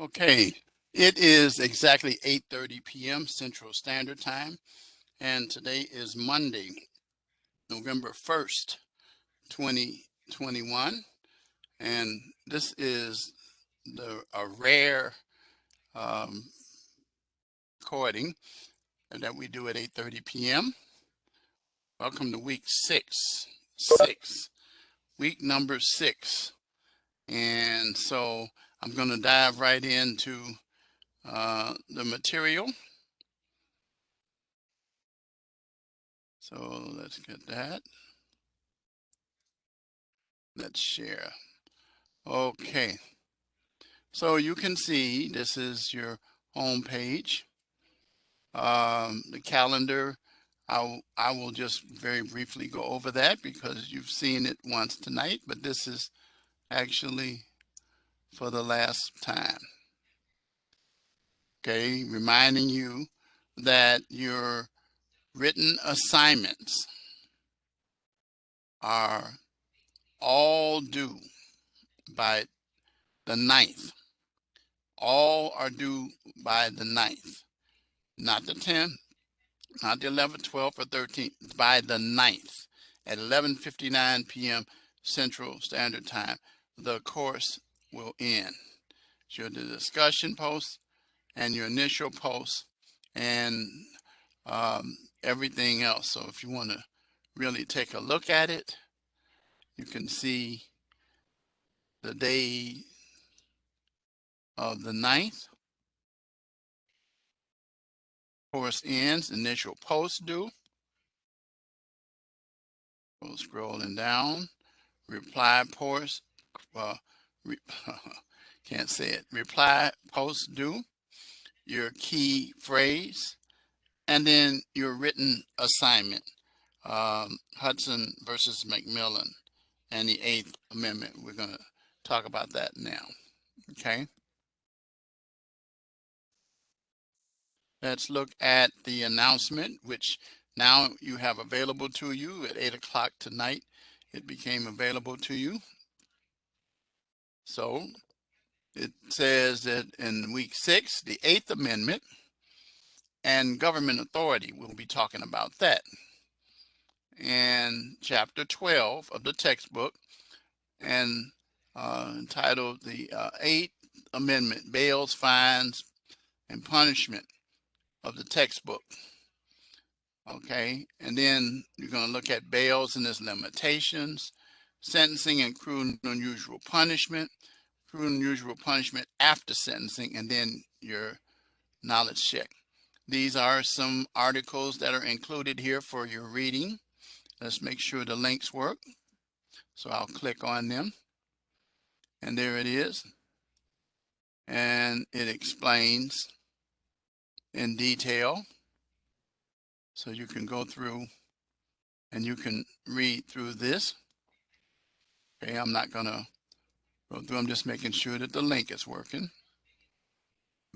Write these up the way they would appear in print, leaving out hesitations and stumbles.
Okay, it is exactly 8:30 p.m. Central Standard Time, and today is Monday, November 1st, 2021, and this is a rare um, recording that we do at 8:30 p.m. Welcome to week week number 6, and so I'm going to dive right into the material. So let's get that. Let's share. Okay, so you can see this is your home page. The calendar, I will just very briefly go over that because you've seen it once tonight, but this is actually for the last time. Okay, reminding you that your written assignments are all due by the 9th. All are due by the 9th, not the 10th, not the 11th, 12th, or 13th, by the 9th at 11:59 p.m. Central Standard Time. The course will end. So the discussion post and your initial post and everything else. So if you want to really take a look at it, you can see the day of the 9th. Course ends, initial post due. Scrolling down, reply post, re can't say it, reply post due, your key phrase, and then your written assignment, Hudson versus Macmillan and the 8th Amendment. We're going to talk about that now, okay? Let's look at the announcement, which now you have available to you at 8 o'clock tonight. It became available to you. So it says that in week 6, the 8th Amendment and government authority, we'll be talking about that. And chapter 12 of the textbook, and entitled the 8th Amendment, Bails, Fines, and Punishment of the textbook. Okay, and then you're going to look at bails and its limitations, sentencing and cruel and unusual punishment, cruel and unusual punishment after sentencing, and then your knowledge check. These are some articles that are included here for your reading. Let's make sure the links work. So I'll click on them, and there it is. And it explains in detail. So you can go through and you can read through this. Okay, I'm not gonna go through, I'm just making sure that the link is working.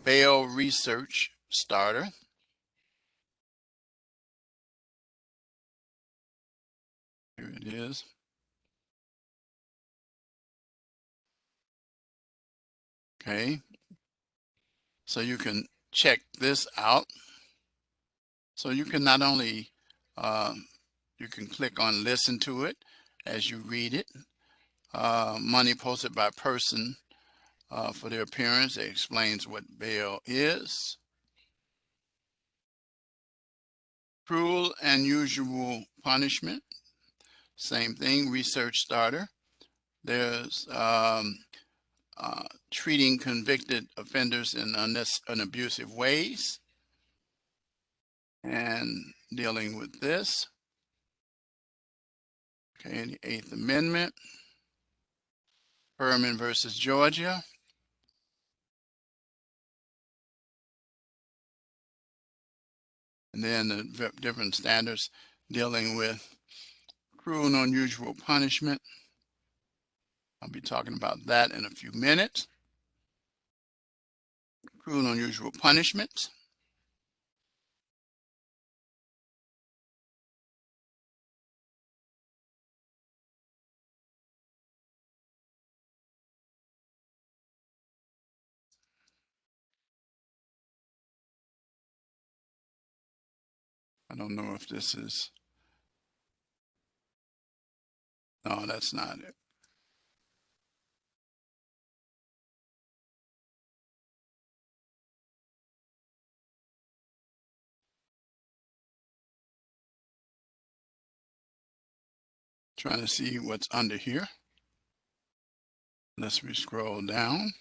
Bail Research Starter. Here it is. Okay, so you can check this out. So you can not only, you can click on listen to it as you read it. Money posted by person for their appearance. It explains what bail is. Cruel and unusual punishment. Same thing, research starter. There's treating convicted offenders in unabusive ways and dealing with this. Okay, the 8th Amendment. Herman versus Georgia. And then the different standards dealing with cruel and unusual punishment. I'll be talking about that in a few minutes. Cruel and unusual punishments. I don't know if this is, no, that's not it. Trying to see what's under here. Let's scroll down.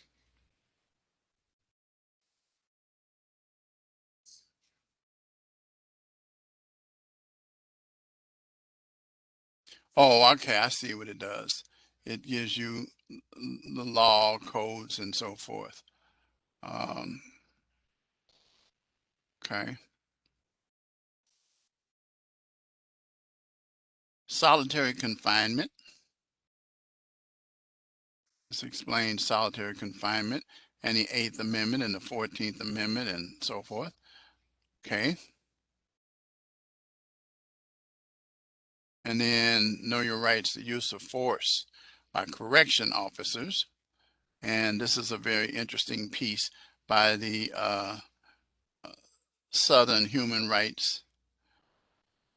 Oh, okay, I see what it does. It gives you the law, codes, and so forth. Okay. Solitary confinement. This explains solitary confinement and the 8th Amendment and the 14th Amendment and so forth. Okay. And then know your rights, the use of force by correction officers. And this is a very interesting piece by the Southern Human Rights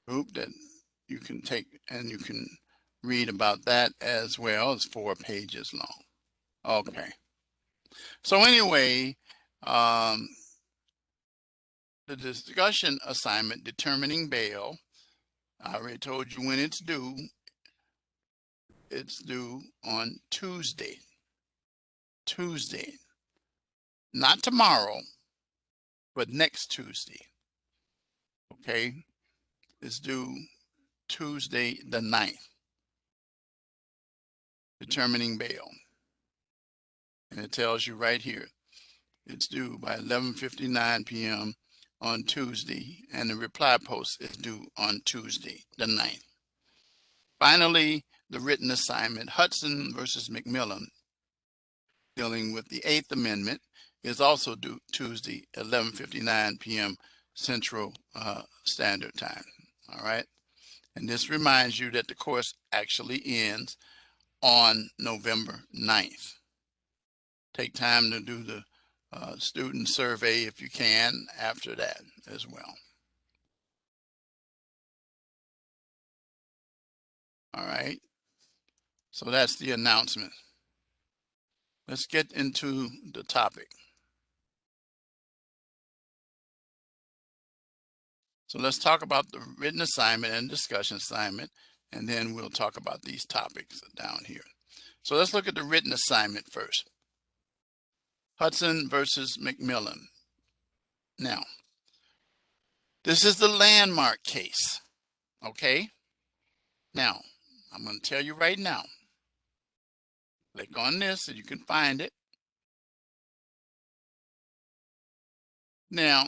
Group that you can take and you can read about that as well. It's 4 pages long. Okay. So anyway, the discussion assignment determining bail, I already told you when it's due. It's due on Tuesday. Tuesday. Not tomorrow, but next Tuesday. Okay? It's due Tuesday the 9th. Determining bail. And it tells you right here, it's due by 11:59 p.m. on Tuesday, and the reply post is due on Tuesday the 9th. Finally, the written assignment, Hudson versus McMillan, dealing with the 8th Amendment, is also due Tuesday, 11:59 p.m. Central Standard Time. All right. And this reminds you that the course actually ends on November 9th. Take time to do the student survey if you can after that as well. All right. So that's the announcement. Let's get into the topic. So let's talk about the written assignment and discussion assignment, and then we'll talk about these topics down here. So let's look at the written assignment first. Hudson versus McMillan. Now, this is the landmark case, okay? Now, I'm going to tell you right now. Click on this so you can find it. Now,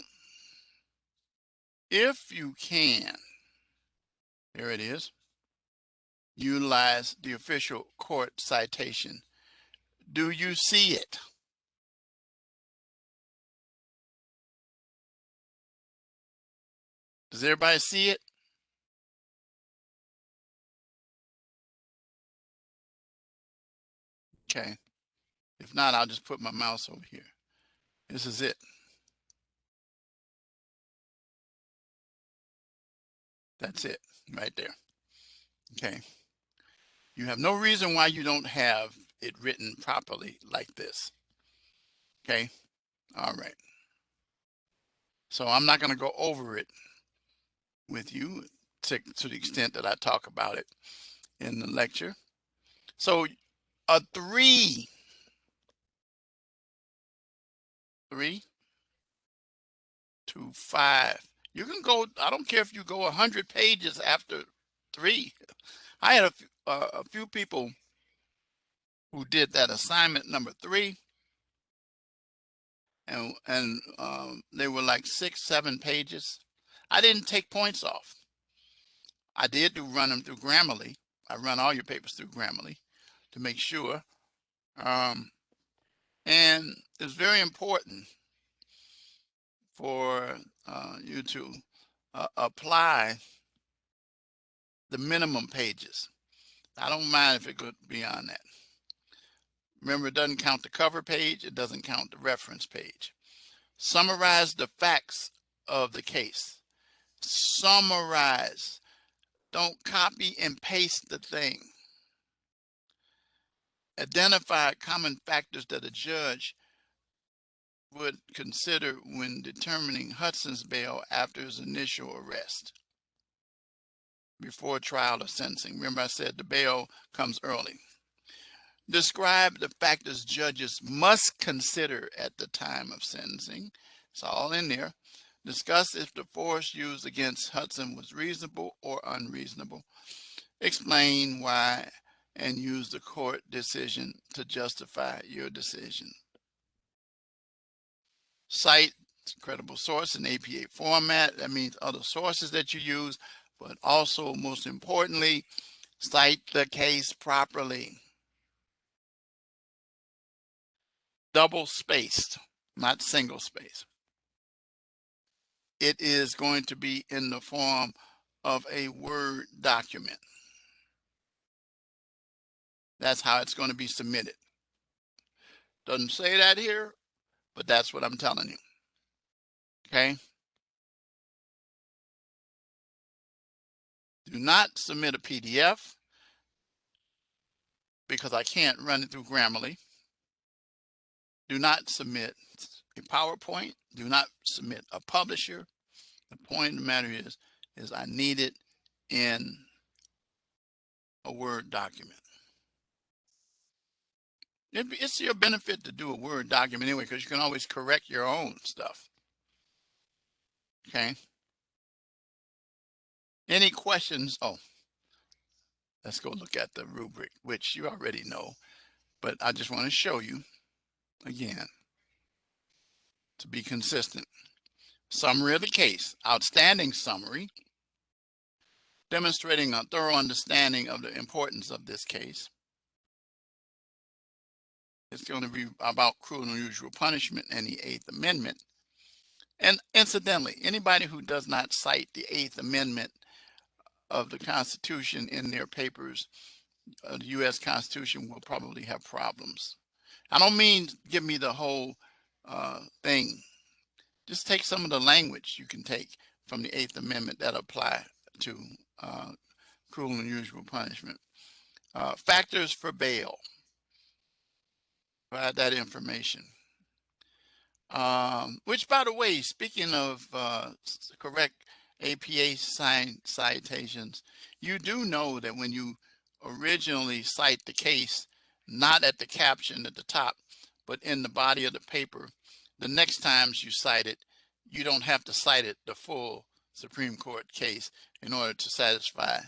if you can, there it is, utilize the official court citation. Do you see it? Does everybody see it? Okay. If not, I'll just put my mouse over here. This is it. That's it right there. Okay. You have no reason why you don't have it written properly like this. Okay. All right. So I'm not going to go over it with you to the extent that I talk about it in the lecture. So a 3 to 5. You can go, I don't care if you go 100 pages after 3. I had a few people who did that assignment number 3, and they were like 6, 7 pages. I didn't take points off. I did run them through Grammarly. I run all your papers through Grammarly to make sure. And it's very important for you to apply the minimum pages. I don't mind if it goes beyond that. Remember, it doesn't count the cover page. It doesn't count the reference page. Summarize the facts of the case. Summarize. Don't copy and paste the thing. Identify common factors that a judge would consider when determining Hudson's bail after his initial arrest, before trial or sentencing. Remember, I said the bail comes early. Describe the factors judges must consider at the time of sentencing. It's all in there. Discuss if the force used against Hudson was reasonable or unreasonable. Explain why and use the court decision to justify your decision. Cite credible source in APA format. That means other sources that you use, but also, most importantly, cite the case properly. Double spaced, not single space. It is going to be in the form of a Word document. That's how it's going to be submitted. Doesn't say that here, but that's what I'm telling you. Okay? Do not submit a PDF because I can't run it through Grammarly. Do not submit a PowerPoint. Do not submit a publisher. The point of the matter is I need it in a Word document. It's your benefit to do a Word document anyway, because you can always correct your own stuff. Okay? Any questions? Oh, let's go look at the rubric, which you already know, but I just want to show you again to be consistent. Summary of the case. Outstanding summary, demonstrating a thorough understanding of the importance of this case. It's going to be about cruel and unusual punishment and the Eighth Amendment. And incidentally, anybody who does not cite the Eighth Amendment of the Constitution in their papers, the U.S. Constitution, will probably have problems. I don't mean give me the whole thing. Just take some of the language you can take from the Eighth Amendment that apply to cruel and unusual punishment. Factors for bail. Provide that information. Which, by the way, speaking of correct APA citations, you do know that when you originally cite the case, not at the caption at the top, but in the body of the paper, the next times you cite it, you don't have to cite it the full Supreme Court case in order to satisfy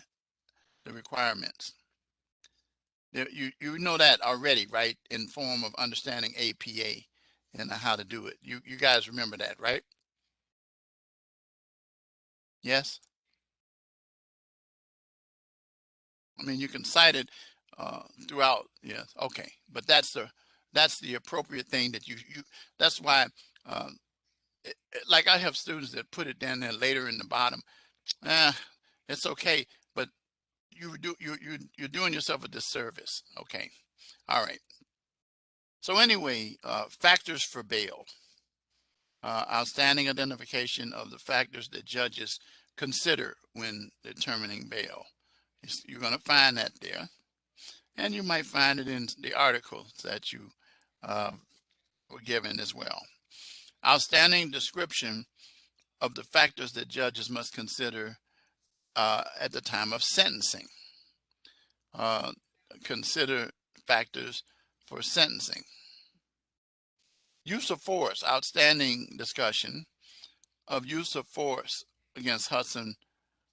the requirements. You know that already, right? In form of understanding APA and how to do it. You guys remember that, right? Yes? I mean, you can cite it throughout. Yes, okay. But that's the appropriate thing that you that's why like I have students that put it down there later in the bottom. It's okay, but you're doing yourself a disservice. Okay. All right. So anyway, factors for bail. Outstanding identification of the factors that judges consider when determining bail. You're going to find that there. And you might find it in the articles that you were given as well. Outstanding description of the factors that judges must consider at the time of sentencing. Consider factors for sentencing. Use of force. Outstanding discussion of use of force against Hudson,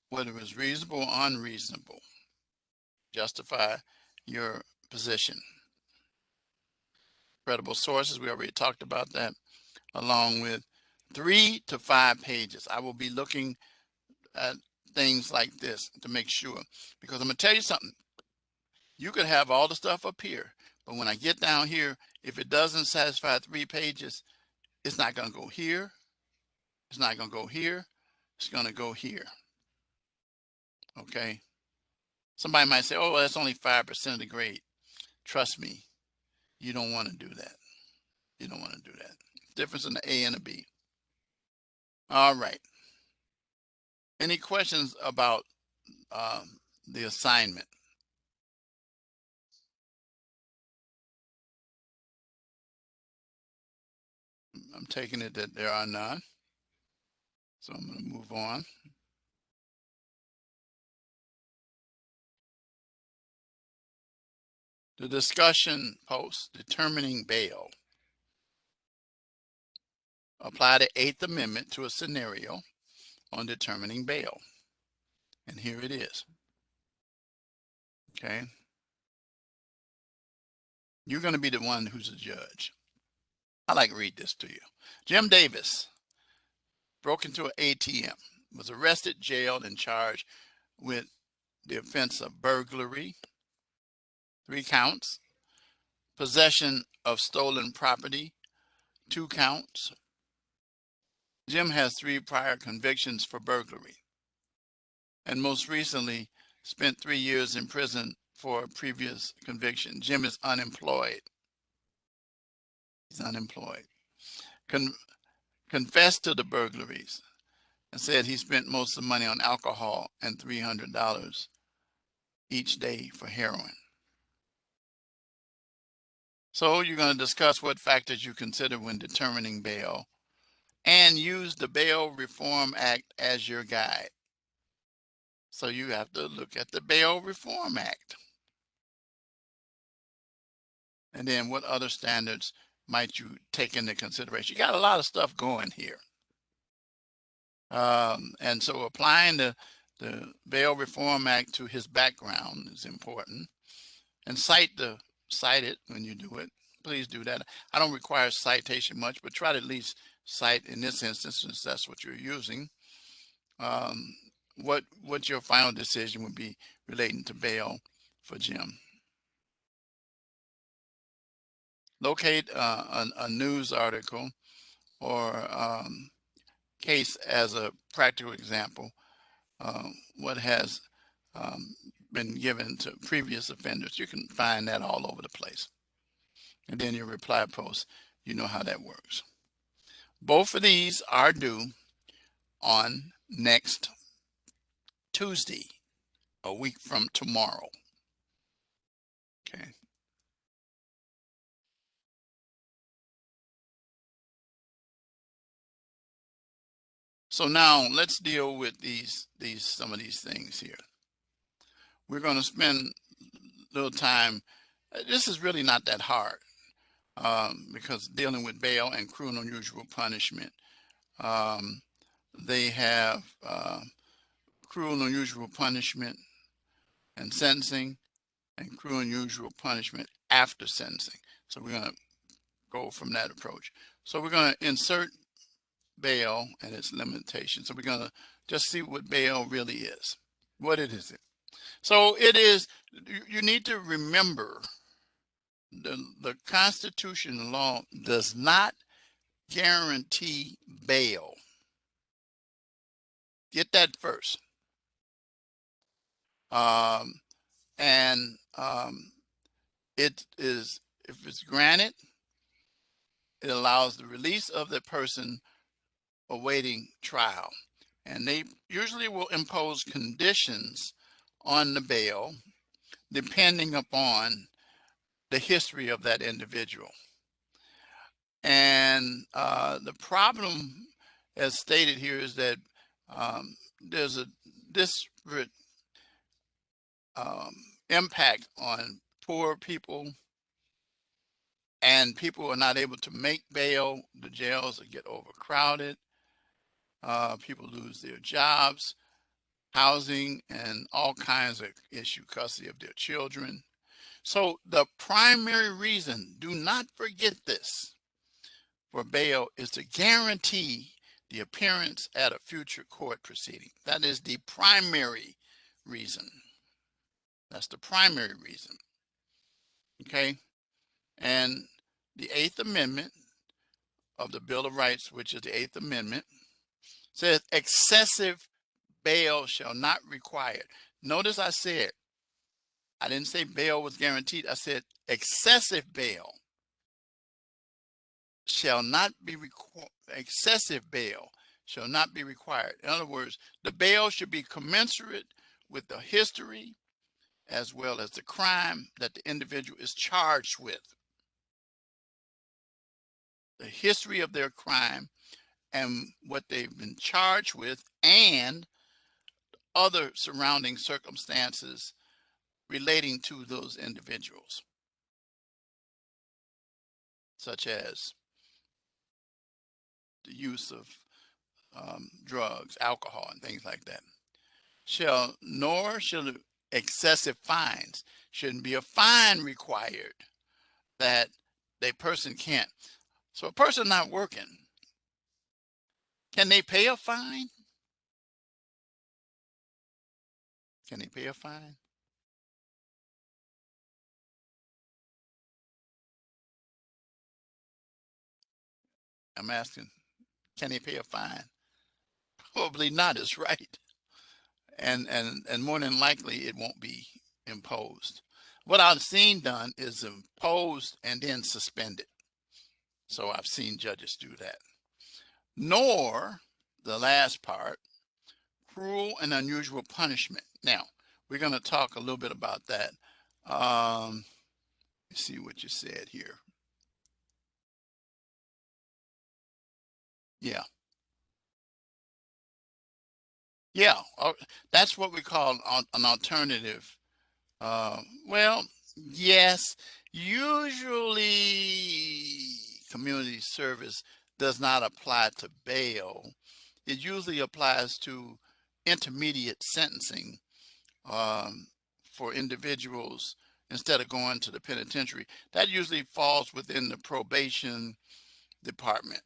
whether it was reasonable or unreasonable. Justify your position. Credible sources, we already talked about that, along with 3 to 5 pages. I will be looking at things like this to make sure, because I'm going to tell you something. You could have all the stuff up here, but when I get down here, if it doesn't satisfy 3 pages, it's not going to go here. It's not going to go here. It's going to go here. Okay. Somebody might say, oh, that's only 5% of the grade. Trust me, you don't want to do that. You don't want to do that. Difference in the A and a B. All right. Any questions about the assignment? I'm taking it that there are none. So I'm going to move on. The discussion post, determining bail. Apply the Eighth Amendment to a scenario on determining bail. And here it is. Okay. You're going to be the one who's a judge. I like to read this to you. Jim Davis broke into an ATM, was arrested, jailed, and charged with the offense of burglary, 3 counts, possession of stolen property, 2 counts. Jim has 3 prior convictions for burglary, and most recently spent 3 years in prison for a previous conviction. Jim is unemployed. He's unemployed. Confessed to the burglaries and said he spent most of the money on alcohol and $300 each day for heroin. So you're going to discuss what factors you consider when determining bail and use the Bail Reform Act as your guide. So you have to look at the Bail Reform Act. And then what other standards might you take into consideration? You got a lot of stuff going here. And so applying the Bail Reform Act to his background is important. And cite it when you do it. Please do that. I don't require citation much, but try to at least cite in this instance, since that's what you're using. What your final decision would be relating to bail for Jim. Locate a news article or case as a practical example. What has been given to previous offenders. You can find that all over the place. And then your reply post, you know how that works. Both of these are due on next Tuesday, a week from tomorrow. Okay. So now let's deal with some of these things here. We're going to spend a little time. This is really not that hard because dealing with bail and cruel and unusual punishment, they have cruel and unusual punishment and sentencing, and cruel and unusual punishment after sentencing. So we're going to go from that approach. So we're going to insert bail and its limitations. So we're going to just see what bail really is. What it is. So it is, you need to remember the Constitution law does not guarantee bail. Get that first. It is, if it's granted, it allows the release of the person awaiting trial. And they usually will impose conditions on the bail depending upon the history of that individual. And the problem, as stated here, is that there's a disparate impact on poor people, and people are not able to make bail. The jails get overcrowded. People lose their jobs, housing, and all kinds of issues, custody of their children. So the primary reason, do not forget this, for bail is to guarantee the appearance at a future court proceeding. That is the primary reason. That's the primary reason. Okay? And the Eighth Amendment of the Bill of Rights, which is the Eighth Amendment, says excessive bail shall not be required. Notice I didn't say bail was guaranteed. I said excessive bail shall not be required. Excessive bail shall not be required. In other words, the bail should be commensurate with the history as well as the crime that the individual is charged with. The history of their crime and what they've been charged with, and other surrounding circumstances relating to those individuals, such as the use of drugs, alcohol, and things like that. Nor shall excessive fines. Shouldn't be a fine required that a person can't. So a person not working, can they pay a fine? Can they pay a fine? I'm asking, can they pay a fine? Probably not is right. And more than likely it won't be imposed. What I've seen done is imposed and then suspended. So I've seen judges do that. Nor, the last part, cruel and unusual punishment. Now, we're going to talk a little bit about that. Let's see what you said here. Yeah. Yeah. That's what we call an alternative. Well, yes, usually community service does not apply to bail. It usually applies to intermediate sentencing for individuals instead of going to the penitentiary. That usually falls within the probation department.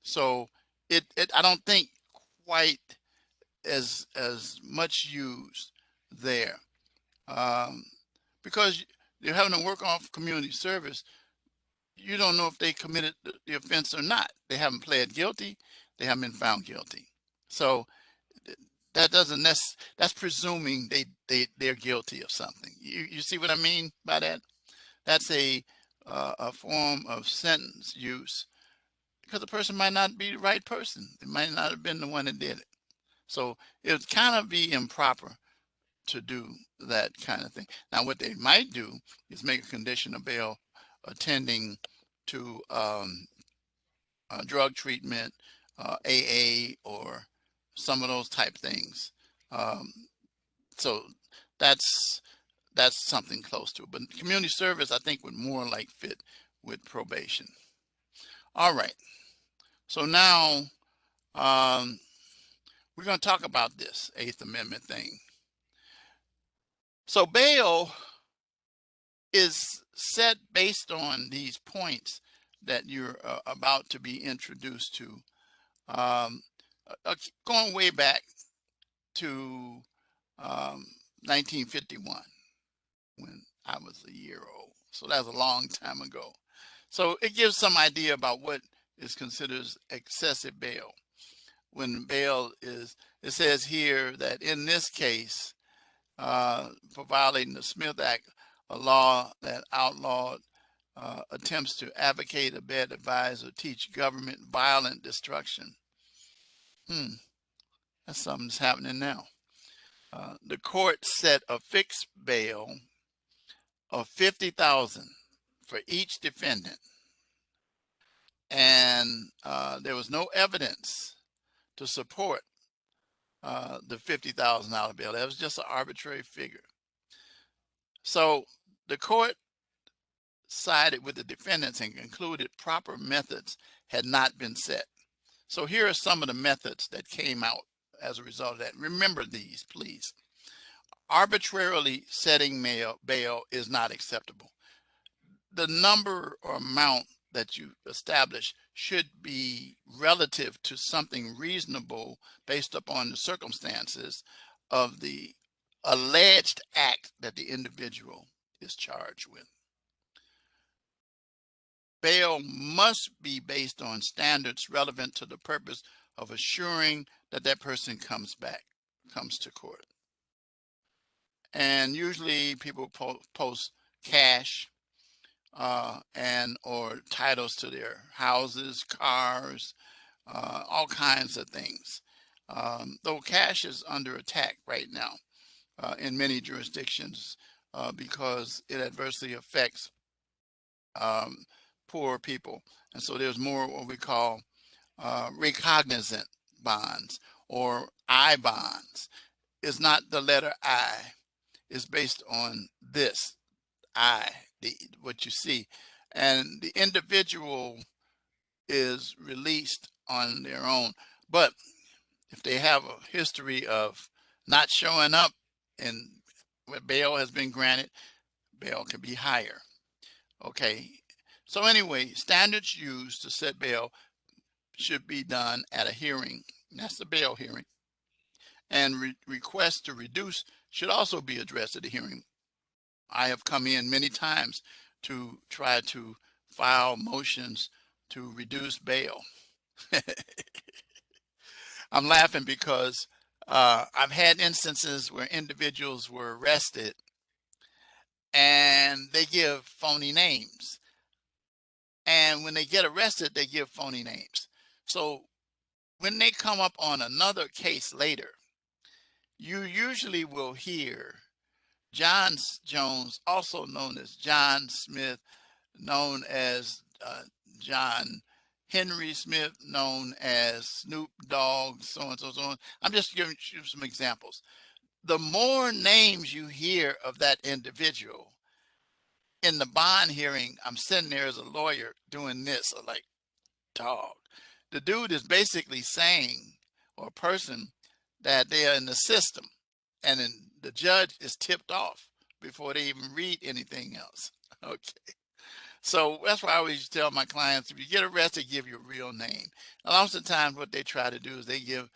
So I don't think quite as much used there, because you're having to work off community service. You don't know if they committed the offense or not. They haven't pled guilty. They haven't been found guilty. So that doesn't that's presuming they're guilty of something. You see what I mean by that? That's a form of sentence use because the person might not be the right person. It might not have been the one that did it. So it would kind of be improper to do that kind of thing. Now, what they might do is make a condition of bail attending to drug treatment, AA, or some of those type things. Um, so that's something close to it. But community service, I think, would more like fit with probation. All right. So now we're going to talk about this Eighth Amendment thing. So bail is set based on these points that you're about to be introduced to. Um, Going way back to 1951 when I was a year old. So that's a long time ago. So it gives some idea about what is considered excessive bail. When bail is, it says here that in this case, for violating the Smith Act, a law that outlawed attempts to advocate, abet, advise, or teach government violent destruction. That's something that's happening now. The court set a fixed bail of $50,000 for each defendant, and there was no evidence to support the $50,000 bail. That was just an arbitrary figure. So the court sided with the defendants and concluded proper methods had not been set. So here are some of the methods that came out as a result of that. Remember these, please. Arbitrarily setting bail is not acceptable. The number or amount that you establish should be relative to something reasonable based upon the circumstances of the alleged act that the individual is charged with. Bail must be based on standards relevant to the purpose of assuring that that person comes to court. And usually people post cash and or titles to their houses, cars, all kinds of things. Though cash is under attack right now in many jurisdictions because it adversely affects um, poor people. And so there's more what we call recognizant bonds or I bonds. It's not the letter I. It's based on this I, what you see. And the individual is released on their own. But if they have a history of not showing up and where bail has been granted, bail can be higher. Okay. So anyway, standards used to set bail should be done at a hearing. That's the bail hearing. And requests to reduce should also be addressed at the hearing. I have come in many times to try to file motions to reduce bail. I'm laughing because I've had instances where individuals were arrested and they give phony names. And when they get arrested, they give phony names. So when they come up on another case later, you usually will hear John Jones, also known as John Smith, known as John Henry Smith, known as Snoop Dogg, so and so, so on. I'm just giving you some examples. The more names you hear of that individual in the bond hearing, I'm sitting there as a lawyer doing this, like, dog. The dude is basically saying, or a person, that they are in the system, and then the judge is tipped off before they even read anything else. Okay. So that's why I always tell my clients, if you get arrested, give your real name. A lot of times what they try to do is they give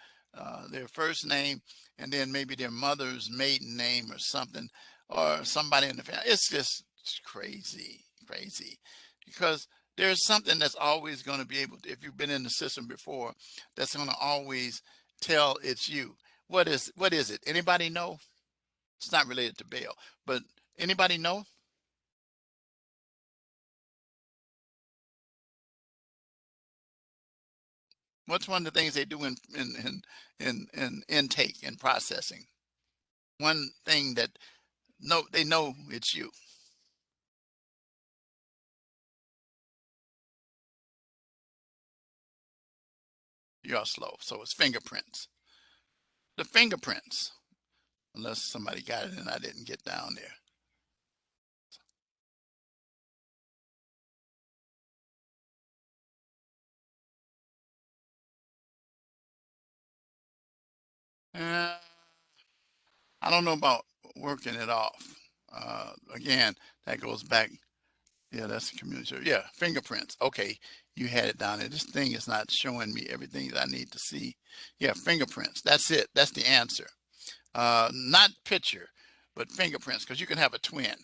their first name and then maybe their mother's maiden name or something, or somebody in the family. It's just crazy, crazy. Because there's something that's always going to be able to, if you've been in the system before, that's going to always tell it's you. What is it? Anybody know? It's not related to bail, but anybody know? What's one of the things they do in intake and processing? One thing that they know it's you. You're slow, so it's fingerprints. The fingerprints, unless somebody got it and I didn't get down there. Uh, I don't know about working it off. Again, that goes back. Yeah, that's the community. Yeah, fingerprints. Okay, you had it down there. This thing is not showing me everything that I need to see. Yeah, fingerprints. That's it. That's the answer. Not picture, but fingerprints, because you can have a twin.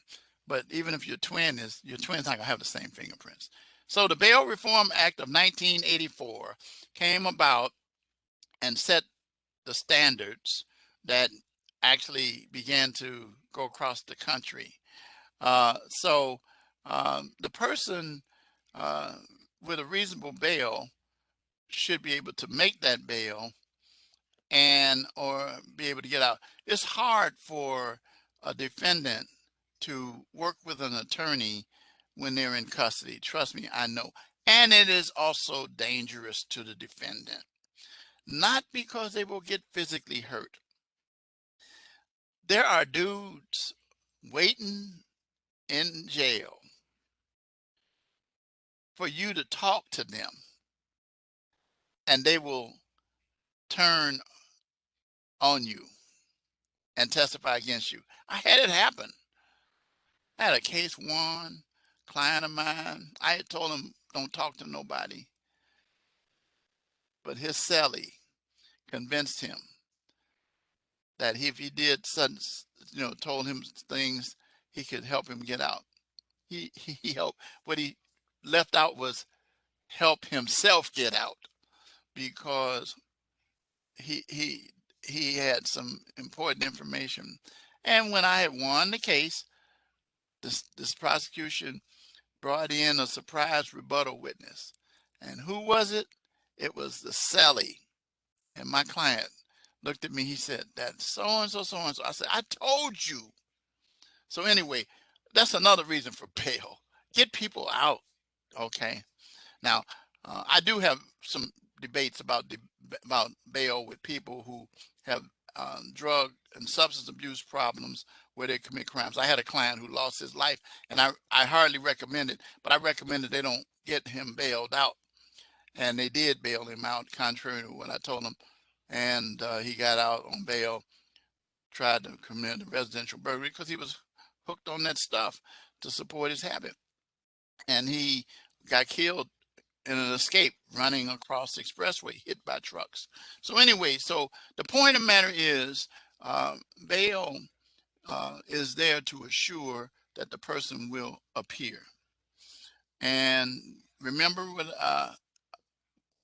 But even if your twin's not gonna have the same fingerprints. So the Bail Reform Act of 1984 came about and set the standards that actually began to go across the country. So the person uh, with a reasonable bail should be able to make that bail and or be able to get out. It's hard for a defendant to work with an attorney when they're in custody. Trust me, I know. And it is also dangerous to the defendant. Not because they will get physically hurt. There are dudes waiting in jail for you to talk to them and they will turn on you and testify against you. I had it happen. I had a case won, client of mine. I had told him don't talk to nobody, but his cellie convinced him that if he did sudden, told him things, he could help him get out. He helped. What he left out was help himself get out because he he he had some important information. And when I had won the case, this prosecution brought in a surprise rebuttal witness. And who was it? it was the Sally. And my client looked at me, he said, "That's so-and-so, so-and-so." I said, "I told you." So anyway, that's another reason for bail. Get people out, okay? Now, I do have some debates about bail with people who have drug and substance abuse problems where they commit crimes. I had a client who lost his life, and I hardly recommend it, but I recommended they don't get him bailed out. And they did bail him out, contrary to what I told them. And he got out on bail, tried to commit a residential burglary because he was hooked on that stuff to support his habit. And he got killed in an escape running across the expressway, hit by trucks. So anyway, so the point of the matter is, bail is there to assure that the person will appear. And remember what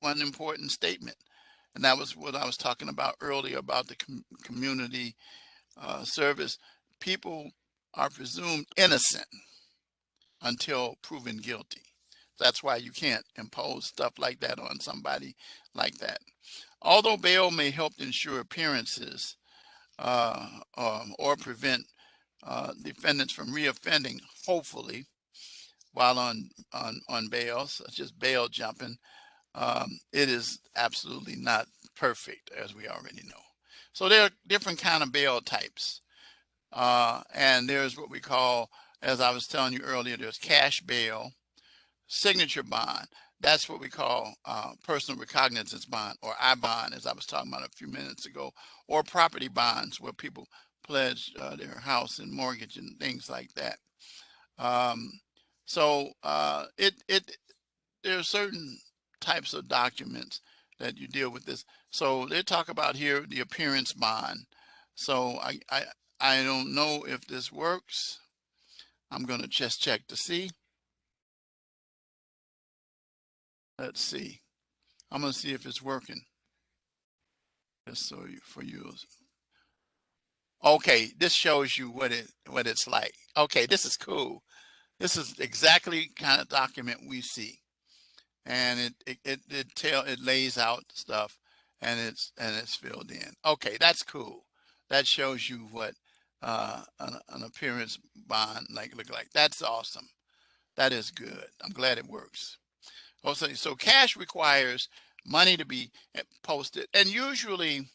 one important statement, and that was what I was talking about earlier about the community service. People are presumed innocent until proven guilty. That's why you can't impose stuff like that on somebody like that. Although bail may help ensure appearances or prevent defendants from reoffending, hopefully, while on bail, such as bail jumping, it is absolutely not perfect, as we already know. So there are different kind of bail types. And there's what we call, as I was telling you earlier, there's cash bail, signature bond. That's what we call personal recognizance bond, or I bond, as I was talking about a few minutes ago, or property bonds where people pledge their house and mortgage and things like that. Um, so there are certain types of documents that you deal with this. So they talk about here the appearance bond. So I don't know if this works. I'm going to just check to see. Let's see. I'm going to see if it's working. Just so for you. Okay, this shows you what it's like. Okay, this is cool. This is exactly kind of document we see, and it lays out stuff, and it's filled in. Okay, that's cool. That shows you what an appearance bond look like. That's awesome. That is good. I'm glad it works. Also, so cash requires money to be posted, and usually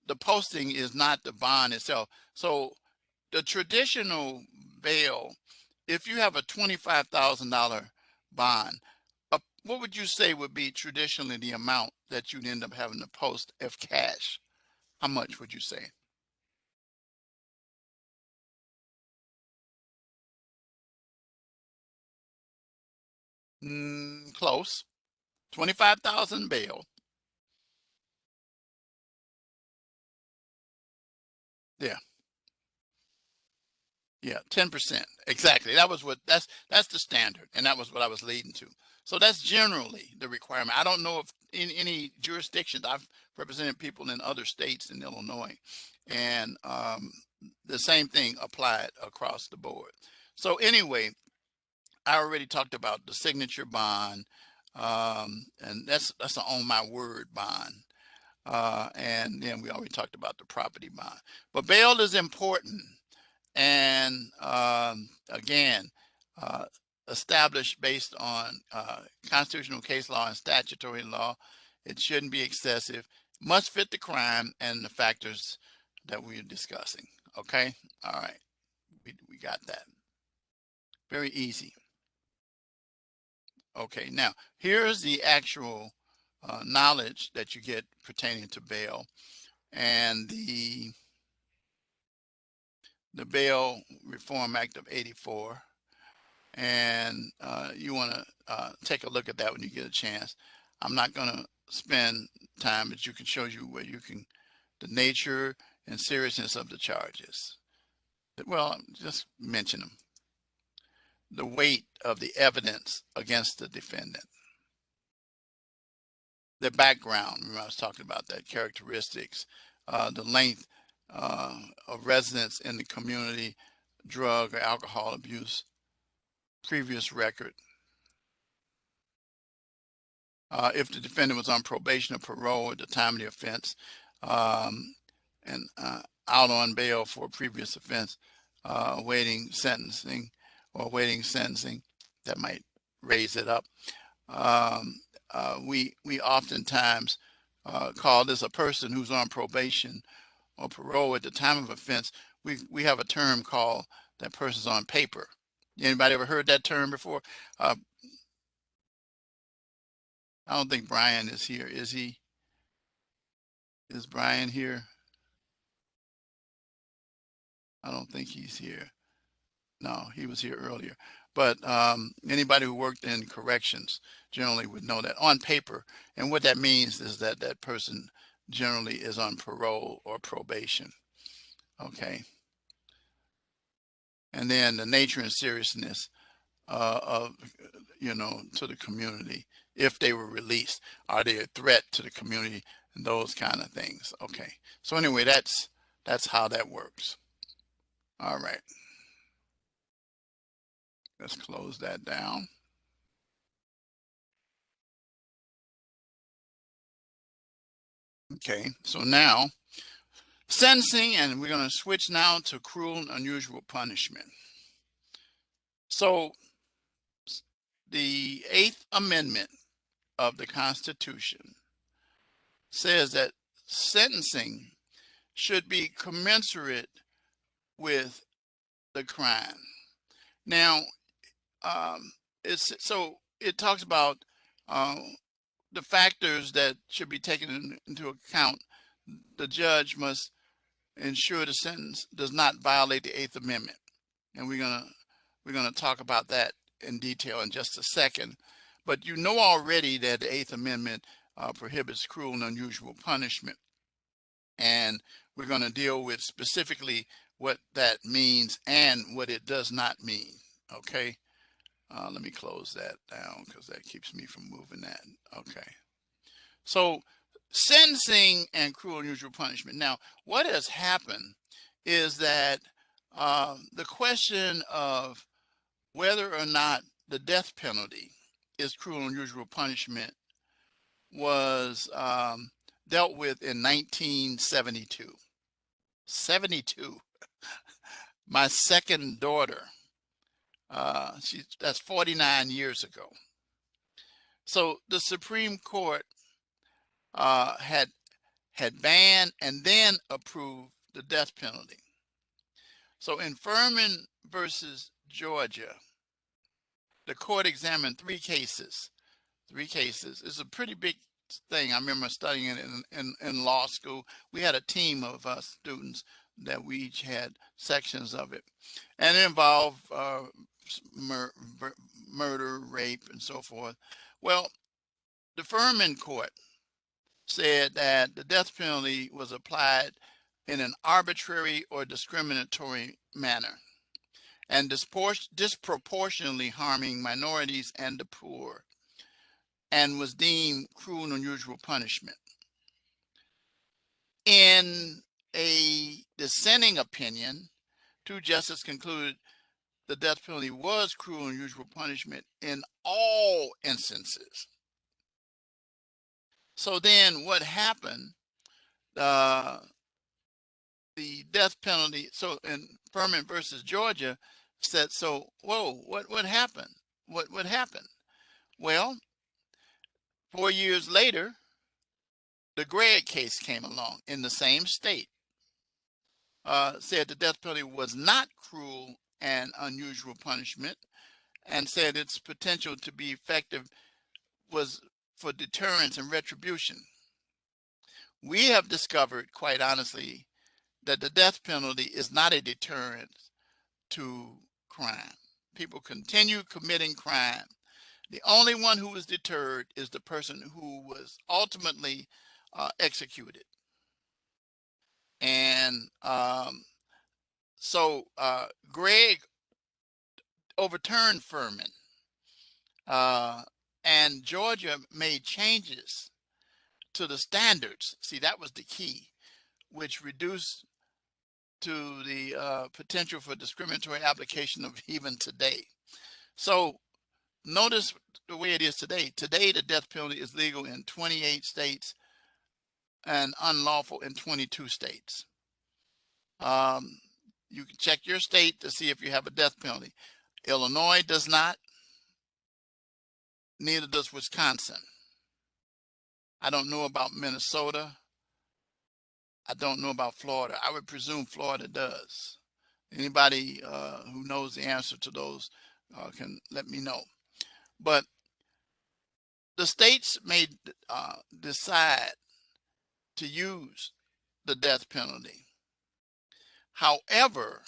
the posting is not the bond itself. So the traditional bail, if you have a $25,000 bond, what would you say would be traditionally the amount that you'd end up having to post if cash? How much would you say? Close. 25,000 bail. Yeah. Yeah, 10%. Exactly. That's the standard, and that was what I was leading to. So that's generally the requirement. I don't know if in any jurisdictions, I've represented people in other states in Illinois, and the same thing applied across the board. So anyway, I already talked about the signature bond, and that's an on my word bond. And then we already talked about the property bond. But bail is important, and again, uh, established based on constitutional case law and statutory law. It shouldn't be excessive, must fit the crime and the factors that we're discussing. Okay, all right, we got that. Very easy. Okay, now here's the actual knowledge that you get pertaining to bail, and the Bail Reform Act of '84. And you want to take a look at that when you get a chance. I'm not going to spend time, but you can show you where you can, the nature and seriousness of the charges. Well, just mention them. The weight of the evidence against the defendant. The background, remember I was talking about that, characteristics, the length of residence in the community, drug or alcohol abuse, previous record, if the defendant was on probation or parole at the time of the offense, and out on bail for a previous offense, awaiting sentencing or awaiting sentencing, that might raise it up. We oftentimes call this a person who's on probation or parole at the time of offense. We have a term called that person's on paper. Anybody ever heard that term before? I don't think Brian is here. Is he? Is Brian here? I don't think he's here. No, he was here earlier. But anybody who worked in corrections generally would know that on paper. And what that means is that that person generally is on parole or probation. Okay. And then the nature and seriousness of, to the community. If they were released, are they a threat to the community, and those kind of things. Okay. So anyway, that's how that works. All right. Let's close that down. Okay, so now sentencing, and we're going to switch now to cruel and unusual punishment. So the Eighth Amendment of the Constitution says that sentencing should be commensurate with the crime. Now, it talks about the factors that should be taken into account. The judge must ensure the sentence does not violate the Eighth Amendment, and we're gonna talk about that in detail in just a second. But you know already that the Eighth Amendment prohibits cruel and unusual punishment, and we're going to deal with specifically what that means and what it does not mean. Okay, let me close that down because that keeps me from moving that. Okay, so sentencing and cruel and unusual punishment. Now, what has happened is that the question of whether or not the death penalty is cruel and unusual punishment was dealt with in 1972. 72. My second daughter, that's 49 years ago. So the Supreme Court had banned and then approved the death penalty. So in Furman versus Georgia, the court examined three cases. It's a pretty big thing. I remember studying it in law school. We had a team of students that we each had sections of it, and it involved murder, rape, and so forth. Well, the Furman court said that the death penalty was applied in an arbitrary or discriminatory manner and disproportionately harming minorities and the poor, and was deemed cruel and unusual punishment. In a dissenting opinion, two justices concluded the death penalty was cruel and unusual punishment in all instances. So then what happened? The death penalty, so in Furman versus Georgia, said, so, whoa, what happened? What happened? Well, 4 years later, the Gregg case came along in the same state, said the death penalty was not cruel and unusual punishment, and said its potential to be effective was for deterrence and retribution. We have discovered, quite honestly, that the death penalty is not a deterrent to crime. People continue committing crime. The only one who is deterred is the person who was ultimately executed. And so Gregg overturned Furman, and Georgia made changes to the standards. See, that was the key, which reduced to the potential for discriminatory application of even today. So notice the way it is today. Today, the death penalty is legal in 28 states and unlawful in 22 states. You can check your state to see if you have a death penalty. Illinois does not, neither does Wisconsin. I don't know about Minnesota. I don't know about Florida. I would presume Florida does. Anybody who knows the answer to those can let me know. But the states may decide to use the death penalty. However,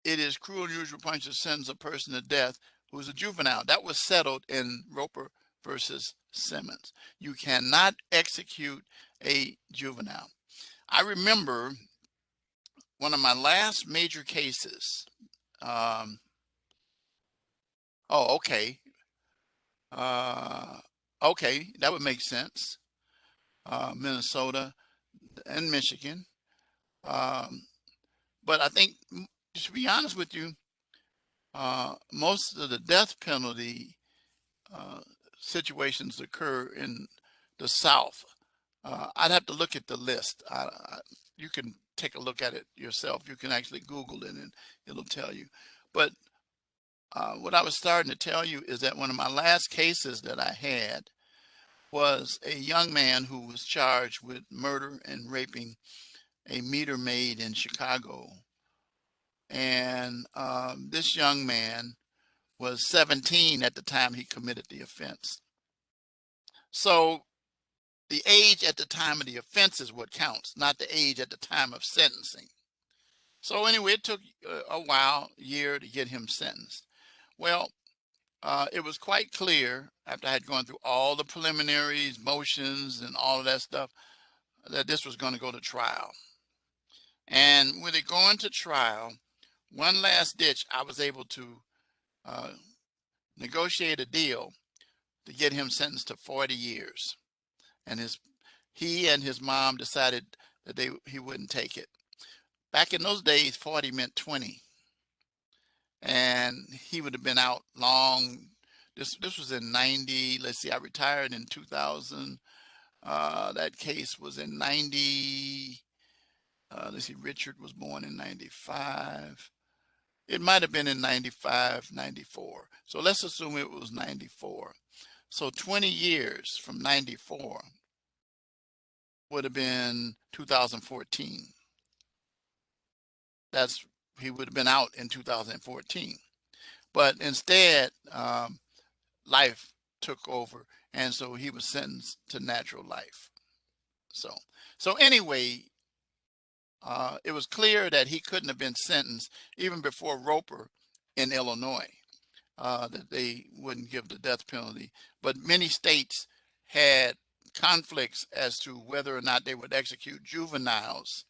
it is cruel and unusual punishment to sentence a person to death who is a juvenile. That was settled in Roper versus Simmons. You cannot execute a juvenile. I remember one of my last major cases. Okay. Okay, that would make sense. Minnesota and Michigan. But I think, to be honest with you, most of the death penalty situations occur in the South. I'd have to look at the list. You can take a look at it yourself. You can actually Google it and it'll tell you. But what I was starting to tell you is that one of my last cases that I had was a young man who was charged with murder and raping a meter maid in Chicago. And this young man was 17 at the time he committed the offense. So the age at the time of the offense is what counts, not the age at the time of sentencing. So anyway, it took a while, year, to get him sentenced. Well, it was quite clear after I had gone through all the preliminaries, motions, and all of that stuff, that this was going to go to trial. And with it going to trial, one last ditch, I was able to negotiate a deal to get him sentenced to 40 years. And he and his mom decided that he wouldn't take it. Back in those days, 40 meant 20. And he would have been out long. This was in 90. Let's see, I retired in 2000. That case was in 90. Let's see, Richard was born in 95. It might have been in 95, 94. So let's assume it was 94. So 20 years from 94 would have been 2014. He would have been out in 2014. But instead, life took over, and so he was sentenced to natural life. So anyway, it was clear that he couldn't have been sentenced even before Roper in Illinois, that they wouldn't give the death penalty. But many states had conflicts as to whether or not they would execute juveniles,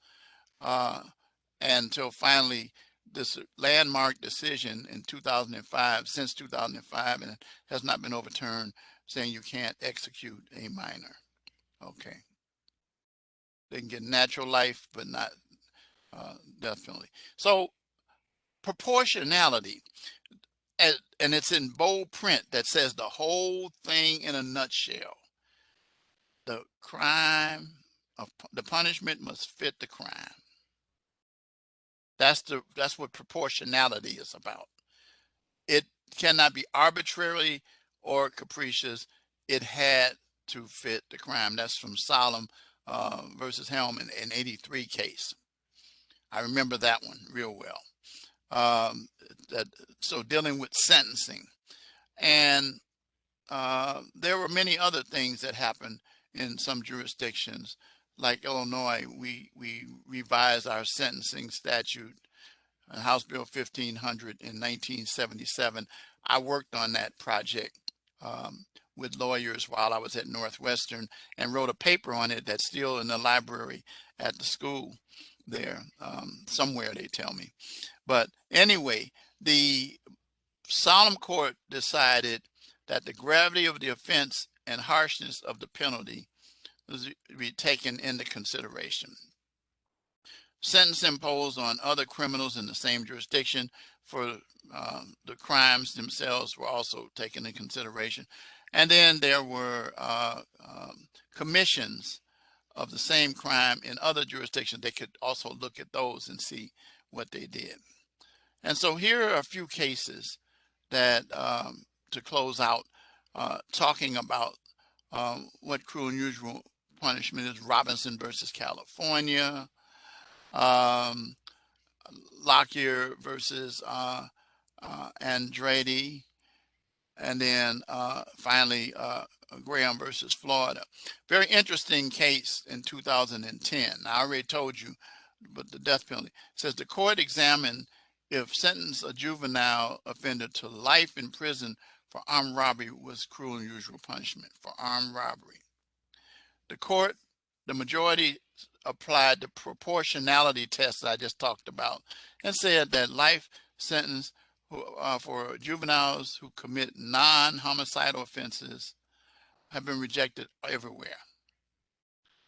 until finally this landmark decision in 2005, since 2005, and it has not been overturned, saying you can't execute a minor. Okay. They can get natural life, but not death penalty. So proportionality, and it's in bold print that says the whole thing in a nutshell. The crime of the punishment must fit the crime. That's what proportionality is about. It cannot be arbitrary or capricious. It had to fit the crime. That's from Solemn versus Helm in 83 case. I remember that one real well. So dealing with sentencing. And there were many other things that happened in some jurisdictions. Like Illinois, we revised our sentencing statute, House Bill 1500 in 1977. I worked on that project with lawyers while I was at Northwestern and wrote a paper on it that's still in the library at the school there, somewhere, they tell me. But anyway, the Solemn Court decided that the gravity of the offense and harshness of the penalty was to be taken into consideration. Sentence imposed on other criminals in the same jurisdiction for the crimes themselves were also taken in consideration. And then there were commissions of the same crime in other jurisdictions. They could also look at those and see what they did. And so here are a few cases that, to close out, talking about what cruel and unusual punishment is. Robinson versus California, um, Lockyer versus Andrade, and then finally Graham versus Florida. Very interesting case in 2010. I already told you, but the death penalty says the court examined if sentence a juvenile offender to life in prison for armed robbery was cruel and unusual punishment for armed robbery. The majority applied the proportionality test that I just talked about and said that life sentence for juveniles who commit non-homicidal offenses have been rejected everywhere.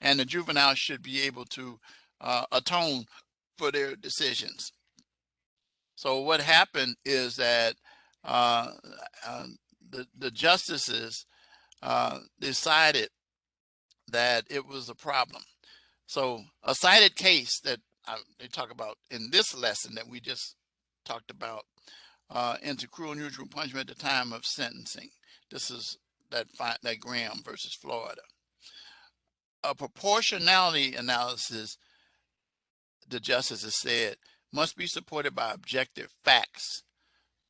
And the juveniles should be able to atone for their decisions. So what happened is that uh, the justices decided that it was a problem. So a cited case that they talk about in this lesson that we just talked about into cruel and unusual punishment at the time of sentencing. This is that Graham versus Florida. A proportionality analysis, the justices said, must be supported by objective facts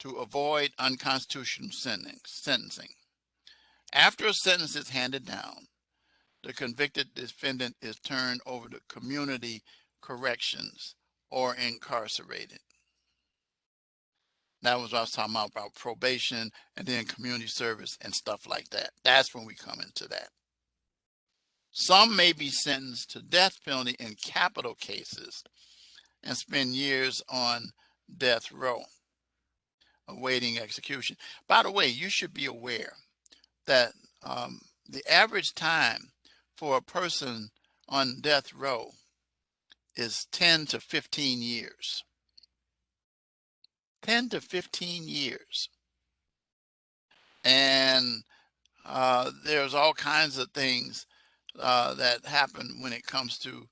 to avoid unconstitutional sentencing. After a sentence is handed down, the convicted defendant is turned over to community corrections or incarcerated. That was what I was talking about probation and then community service and stuff like that. That's when we come into that. Some may be sentenced to death penalty in capital cases and spend years on death row awaiting execution. By the way, you should be aware that the average time for a person on death row is 10 to 15 years. 10 to 15 years. And there's all kinds of things that happen when it comes to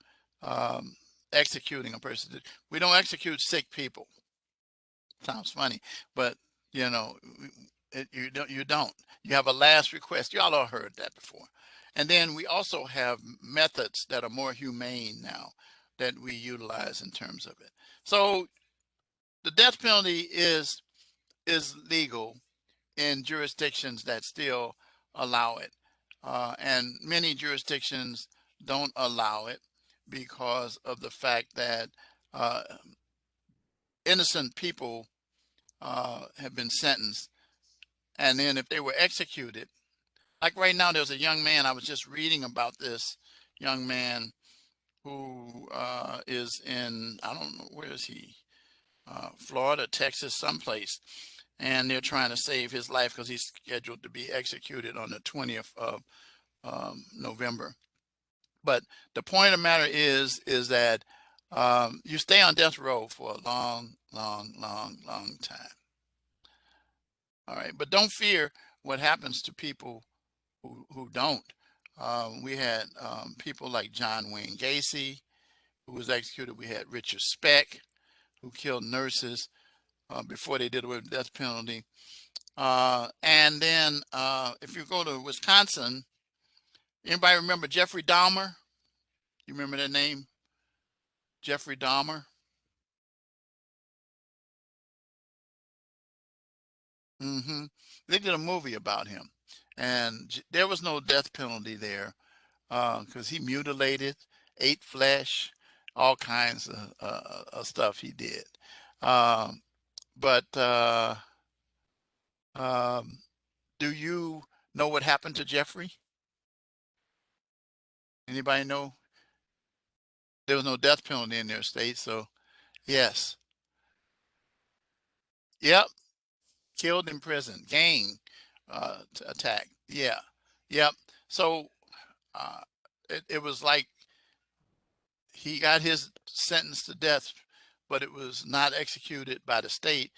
executing a person. We don't execute sick people. Sounds funny, but you know, you don't. You have a last request. Y'all all heard that before. And then we also have methods that are more humane now that we utilize in terms of it. So the death penalty is legal in jurisdictions that still allow it. And many jurisdictions don't allow it because of the fact that innocent people have been sentenced. And then if they were executed, like right now, there's a young man, I was just reading about this young man who is in, I don't know, where is he? Florida, Texas, someplace. And they're trying to save his life because he's scheduled to be executed on the 20th of November. But the point of the matter is that you stay on death row for a long, long, long, long time. All right, but don't fear what happens to people who don't. We had people like John Wayne Gacy, who was executed. We had Richard Speck, who killed nurses before they did away with the death penalty. And then if you go to Wisconsin, anybody remember Jeffrey Dahmer? You remember that name? Jeffrey Dahmer? They did a movie about him. And there was no death penalty there because he mutilated, ate flesh, all kinds of stuff he did. But do you know what happened to Jeffrey? Anybody know? There was no death penalty in their state, so yes. Yep, killed in prison, gang attack. Yeah, yep. So uh, it was like he got his sentence to death but it was not executed by the state.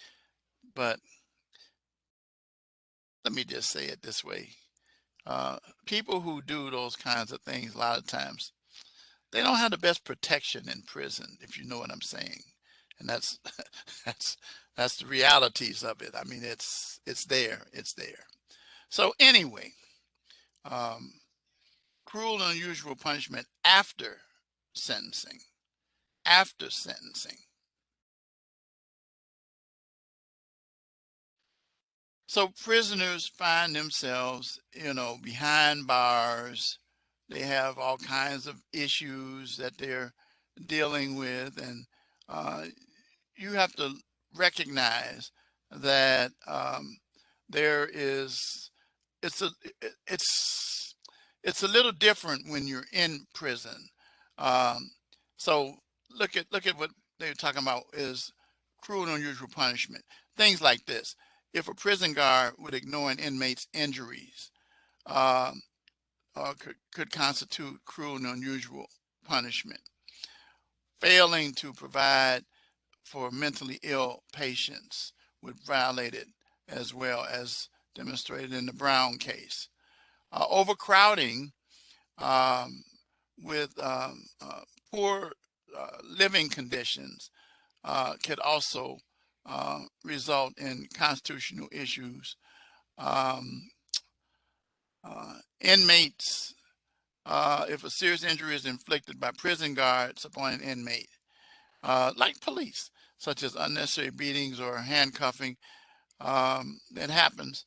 But let me just say it this way. Uh, People who do those kinds of things, a lot of times, they don't have the best protection in prison, if you know what I'm saying. And that's that's that's the realities of it. I mean, it's there, it's there. So anyway, um, cruel and unusual punishment after sentencing. After sentencing. So prisoners find themselves, behind bars. They have all kinds of issues that they're dealing with, and uh, you have to recognize that there is it's a it's it's a little different when you're in prison. Um, so look at what they're talking about is cruel and unusual punishment. Things like this. If a prison guard would ignore an inmate's injuries, um, could constitute cruel and unusual punishment. Failing to provide for mentally ill patients would violate it, as well as demonstrated in the Brown case. Overcrowding um, with poor living conditions could also result in constitutional issues. Um, Inmates, if a serious injury is inflicted by prison guards upon an inmate, like police, such as unnecessary beatings or handcuffing, that happens,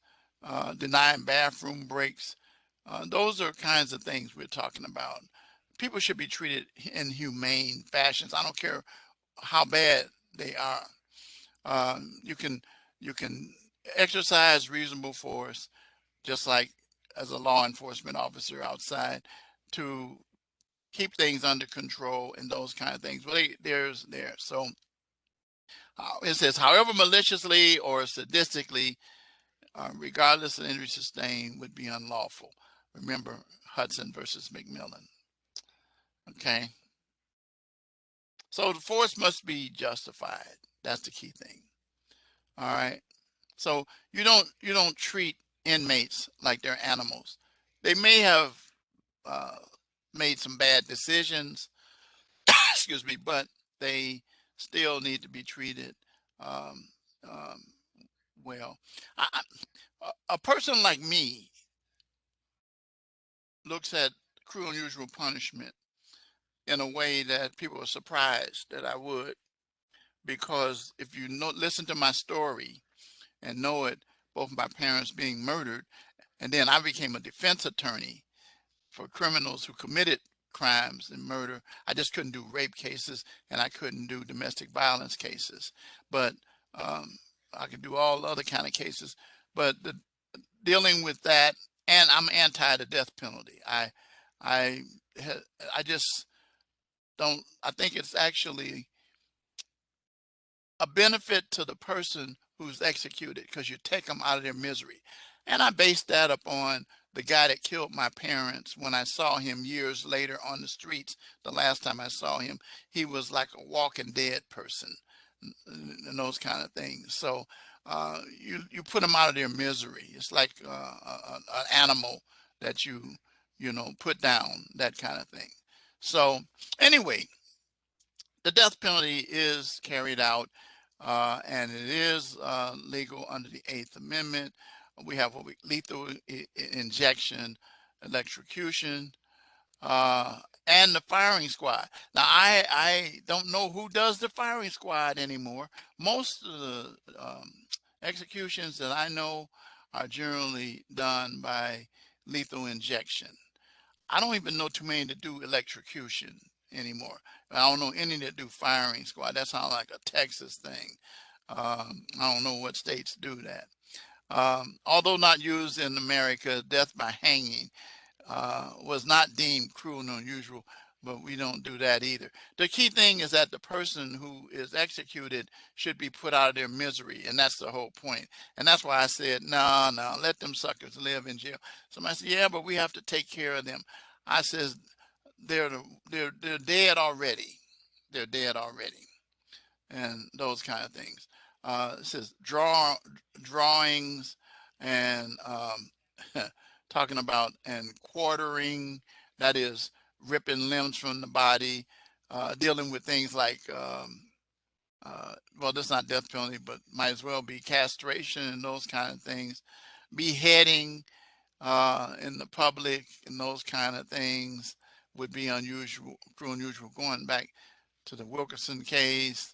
denying bathroom breaks. Those are kinds of things we're talking about. People should be treated in humane fashions. I don't care how bad they are. You can you can exercise reasonable force, just like as a law enforcement officer outside, to keep things under control and those kind of things. Well, there's there. So it says, however maliciously or sadistically, regardless of injury sustained, would be unlawful. Remember Hudson versus McMillan. Okay. So the force must be justified. That's the key thing. All right. So you don't treat inmates like they're animals. They may have uh, made some bad decisions, excuse me, but they still need to be treated um, um, well. A person like me looks at cruel and unusual punishment in a way that people are surprised that I would, because if you listen to my story and know it, both my parents being murdered, and then I became a defense attorney for criminals who committed crimes and murder. I just couldn't do rape cases and I couldn't do domestic violence cases, but um, I could do all other kind of cases. But dealing with that, and I'm anti the death penalty. I, I just don't. I think it's actually a benefit to the person who's executed because you take them out of their misery. And I based that upon the guy that killed my parents. When I saw him years later on the streets, the last time I saw him, he was like a walking dead person and those kind of things. So you put them out of their misery. It's like an animal that you put down, that kind of thing. So anyway, the death penalty is carried out, and it is legal under the Eighth Amendment. We have what lethal injection, electrocution, uh, and the firing squad. Now, I don't know who does the firing squad anymore. Most of the executions that I know are generally done by lethal injection. I don't even know too many that do electrocution anymore. I don't know any that do firing squad. That sounds like a Texas thing. I don't know what states do that. Although not used in America, death by hanging was not deemed cruel and unusual, but we don't do that either. The key thing is that the person who is executed should be put out of their misery, and that's the whole point. And that's why I said, no, no, let them suckers live in jail. Somebody said, yeah, but we have to take care of them. I says, they're dead already. They're dead already. and those kind of things. It says drawings and talking about and quartering, that is ripping limbs from the body, dealing with things like well, that's not death penalty, but might as well be castration and those kind of things, beheading in the public and those kind of things would be unusual, cruel, unusual. Going back to the Wilkerson case.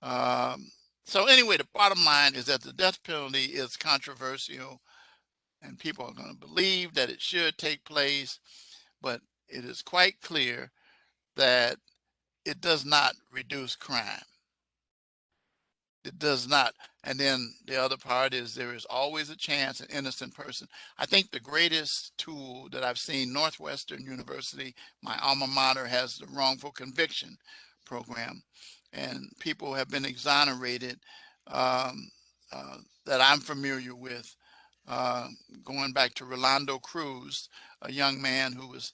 Um, so anyway, the bottom line is that the death penalty is controversial, and people are going to believe that it should take place, but it is quite clear that it does not reduce crime. It does not. And then the other part is there is always a chance an innocent person. I think the greatest tool that I've seen, Northwestern University, my alma mater, has the wrongful conviction program, and people have been exonerated um, that I'm familiar with. Uh, Going back to Rolando Cruz, a young man who was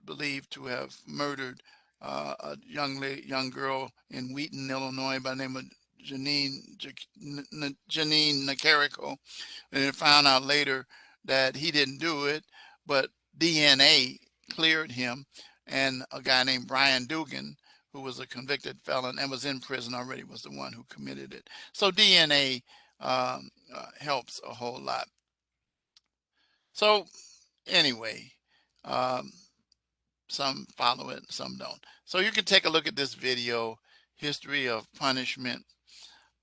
believed to have murdered a young girl in Wheaton, Illinois, by the name of Janine Nicarico, and it found out later that he didn't do it, but DNA cleared him, and a guy named Brian Dugan, who was a convicted felon and was in prison already, was the one who committed it. So DNA helps a whole lot. So anyway, um, some follow it, some don't. So you can take a look at this video, history of punishment.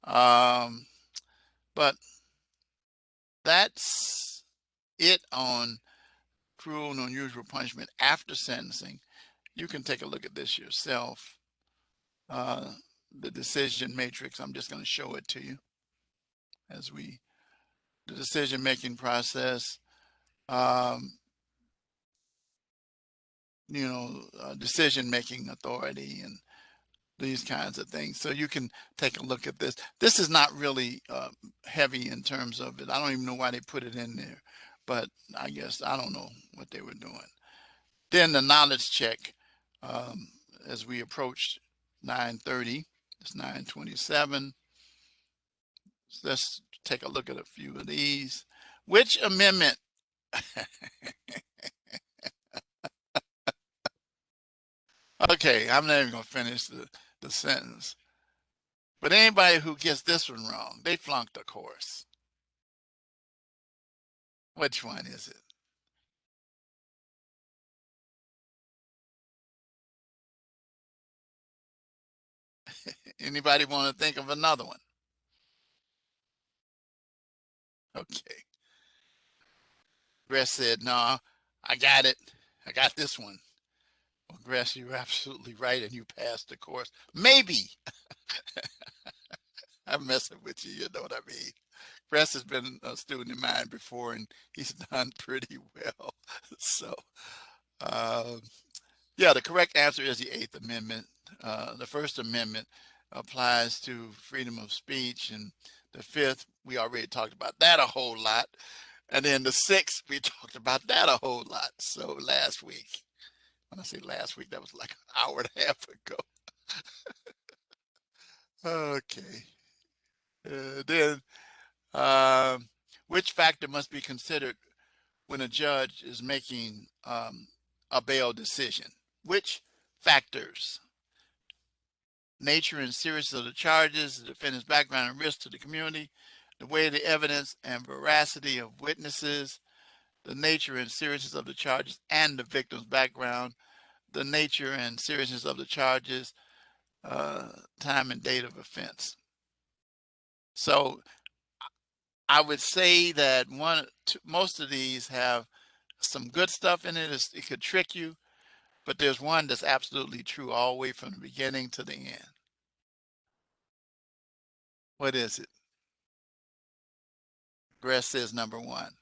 Um, but that's it on cruel and unusual punishment after sentencing. You can take a look at this yourself. The decision matrix, I'm just going to show it to you as the decision making process, um, decision making authority and these kinds of things. So you can take a look at this. This is not really heavy in terms of it. I don't even know why they put it in there, but I guess I don't know what they were doing. Then the knowledge check, as we approached 9:30, it's 9:27. Let's take a look at a few of these. Which amendment? Okay, I'm not even gonna finish the sentence. But anybody who gets this one wrong, they flunked the course. Which one is it? Anybody want to think of another one? Okay. Gress said, no, I got it. I got this one. Well, Gress, you're absolutely right, and you passed the course. Maybe. I'm messing with you, you know what I mean? Gress has been a student of mine before, and he's done pretty well. So, uh, yeah, the correct answer is the Eighth Amendment. The First Amendment applies to freedom of speech, and the Fifth, we already talked about that a whole lot. And then the Sixth, we talked about that a whole lot. So last week, when I say last week, that was like an hour and a half ago. Okay. Then, um, which factor must be considered when a judge is making a bail decision? Which factors? Nature and seriousness of the charges, the defendant's background and risk to the community, the weight of the evidence and veracity of witnesses, the nature and seriousness of the charges and the victim's background, the nature and seriousness of the charges, time and date of offense. So I would say that most of these have some good stuff in it. It could trick you, but there's one that's absolutely true all the way from the beginning to the end. What is it? Gress says number one.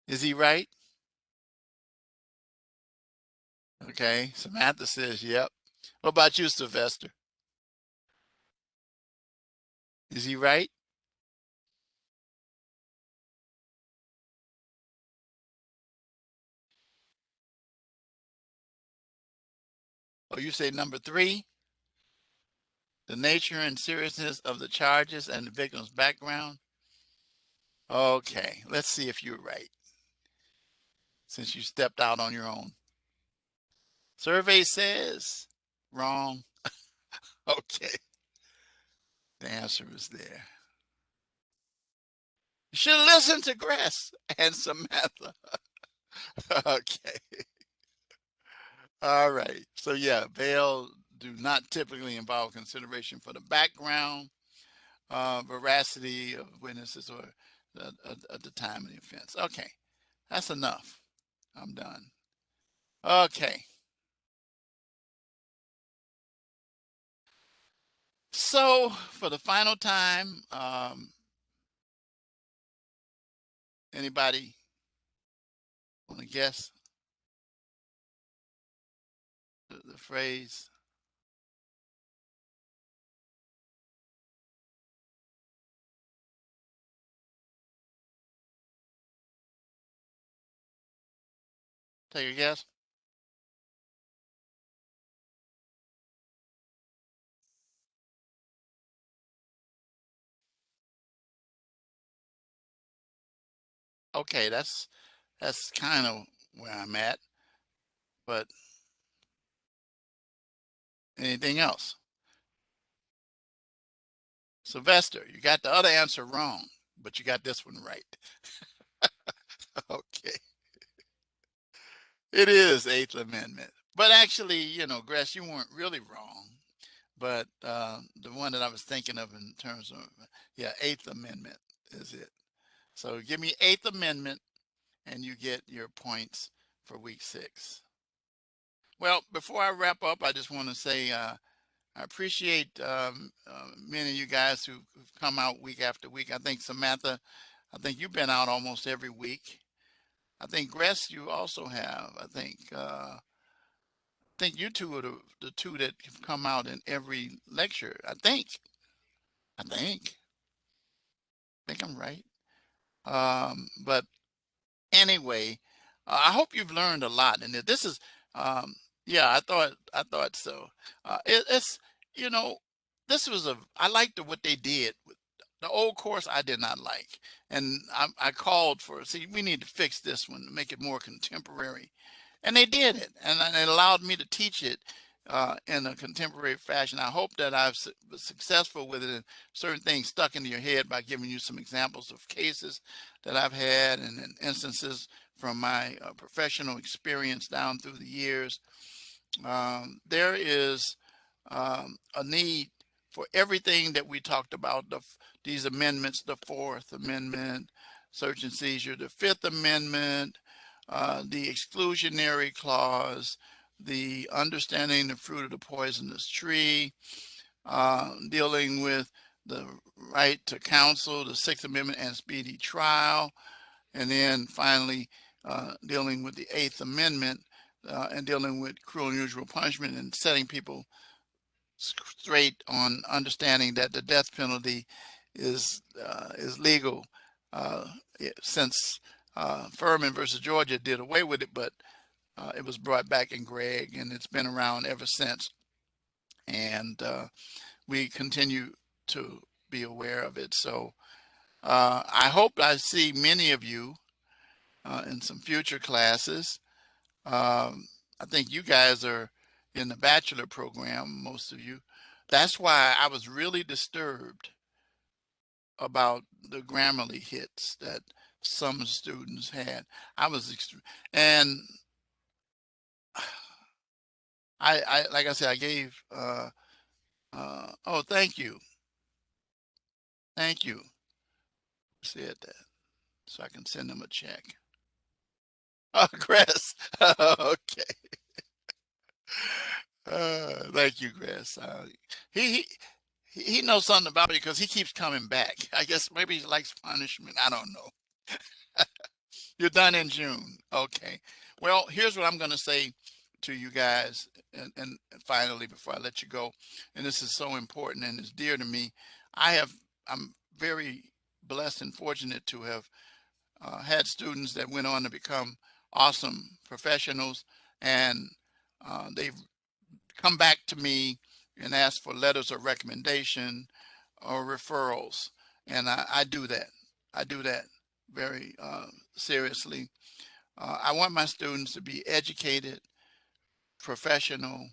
Is he right? Okay. Samantha says, yep. What about you, Sylvester? Is he right? Oh, you say number three? The nature and seriousness of the charges and the victim's background. Okay, let's see if you're right, since you stepped out on your own. Survey says wrong. Okay, the answer is there. You should listen to Grass and Samantha. Okay. All right. So yeah, bail do not typically involve consideration for the background, veracity of witnesses, or at the time of the offense. Okay, that's enough. I'm done. Okay. So for the final time, anybody want to guess the phrase? Take a guess. Okay, that's kind of where I'm at. But anything else? Sylvester, you got the other answer wrong, but you got this one right. Okay. It is Eighth Amendment. But actually, Gress, you weren't really wrong. But the one that I was thinking of in terms of, yeah, Eighth Amendment is it. So give me Eighth Amendment and you get your points for week 6. Well, before I wrap up, I just want to say I appreciate many of you guys who've come out week after week. I think Samantha, I think you've been out almost every week. I think Gress, you also have. I think you two are the two that have come out in every lecture. I think I'm right. But anyway, I hope you've learned a lot. And this is, um, yeah, I thought so. It's, you know, this was I liked what they did. The old course I did not like, and I called for. See, we need to fix this one to make it more contemporary, and they did it, and it allowed me to teach it in a contemporary fashion. I hope that I've was successful with it, and certain things stuck into your head by giving you some examples of cases that I've had and instances from my professional experience down through the years. There is a need for everything that we talked about, these amendments, the Fourth Amendment, search and seizure, the Fifth Amendment, the exclusionary clause, the understanding the fruit of the poisonous tree, dealing with the right to counsel, the Sixth Amendment and speedy trial, and then finally dealing with the Eighth Amendment and dealing with cruel and unusual punishment and setting people straight on understanding that the death penalty is legal since Furman versus Georgia did away with it, but it was brought back in Gregg, and it's been around ever since. And we continue to be aware of it. So I hope I see many of you in some future classes. I think you guys are in the bachelor program, most of you. That's why I was really disturbed about the Grammarly hits that some students had. I was, and like I said, I gave, oh, thank you. Thank you. Said that so I can send them a check. Oh, Chris. Okay. Thank you, Chris. He, he knows something about it because he keeps coming back. I guess maybe he likes punishment. I don't know. You're done in June. Okay. Well, here's what I'm going to say to you guys, and finally, before I let you go, and this is so important and it's dear to me. I'm very blessed and fortunate to have had students that went on to become awesome professionals, and they've come back to me and ask for letters of recommendation or referrals. And I do that. I do that very seriously. I want my students to be educated, professional,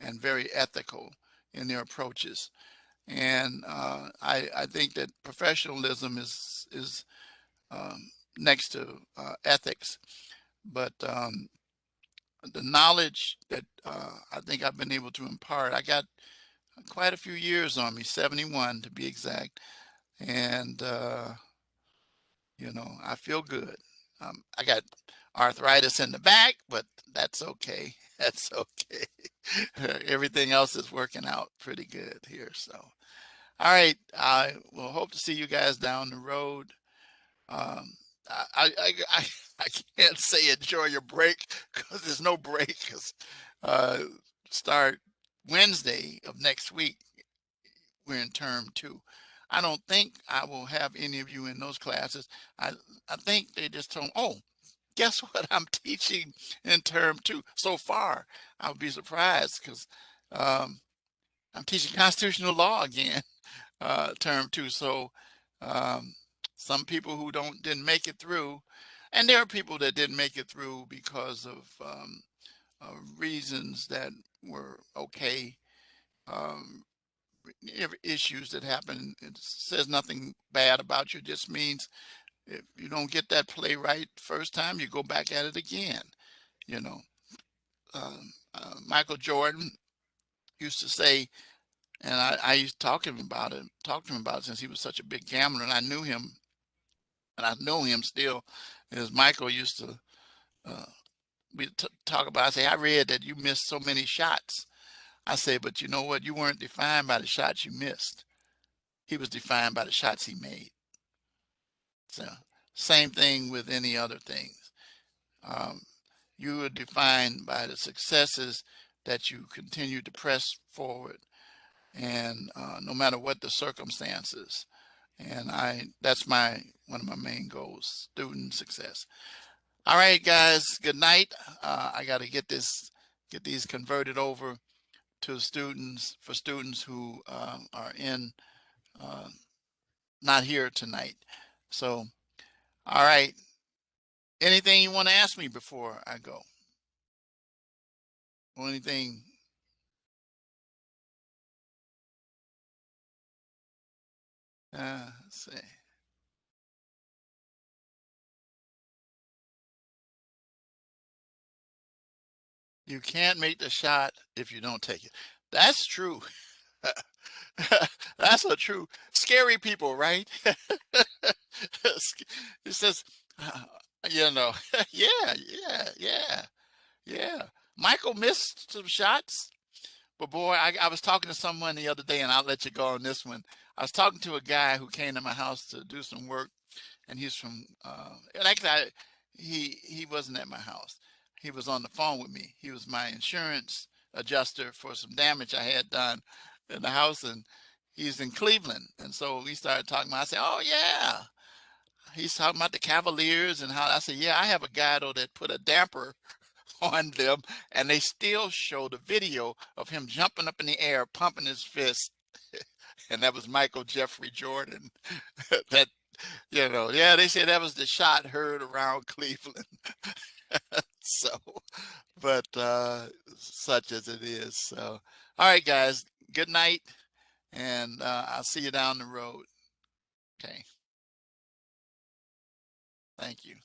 and very ethical in their approaches. And I think that professionalism is next to ethics. But the knowledge that I think I've been able to impart, I got quite a few years on me, 71 to be exact. And, I feel good. I got arthritis in the back, but that's okay. That's okay. Everything else is working out pretty good here. So, all right. I will hope to see you guys down the road. Um, I I can't say enjoy your break because there's no break. 'Cause, uh, start Wednesday of next week, we're in term 2. I don't think I will have any of you in those classes. I I think they just told, oh, guess what I'm teaching in term 2 so far. I would be surprised because um, I'm teaching constitutional law again, term 2. So um, some people who didn't make it through, and there are people that didn't make it through because of reasons that were okay. Um, Issues that happen. It says nothing bad about you. It just means if you don't get that play right first time, you go back at it again. You know, Michael Jordan used to say, and I used to talk to him about it since he was such a big gambler, and I knew him, and I know him still. As Michael used to, uh, we talk about. I say, I read that you missed so many shots. I say, but you know what? You weren't defined by the shots you missed. He was defined by the shots he made. So, same thing with any other things. Um, you are defined by the successes that you continue to press forward, and no matter what the circumstances. And that's one of my main goals: student success. All right, guys. Good night. I got to get these converted over to students for students who are in uh, not here tonight. So, all right. Anything you want to ask me before I go? Or anything? Let's see. You can't make the shot if you don't take it. That's true. That's a true. Scary people, right? It says, uh, you know, yeah, yeah. Yeah. Michael missed some shots, but boy, I was talking to someone the other day, and I'll let you go on this one. I was talking to a guy who came to my house to do some work, and he's from, and actually, he wasn't at my house. He was on the phone with me. He was my insurance adjuster for some damage I had done in the house, and he's in Cleveland. And so we started talking about, I said, oh, yeah. He's talking about the Cavaliers and how I said, yeah, I have a guy though that put a damper on them, and they still show the video of him jumping up in the air, pumping his fist, and that was Michael Jeffrey Jordan. That yeah, they said that was the shot heard around Cleveland. So, but such as it is. So, all right, guys, good night, and I'll see you down the road. Okay, thank you.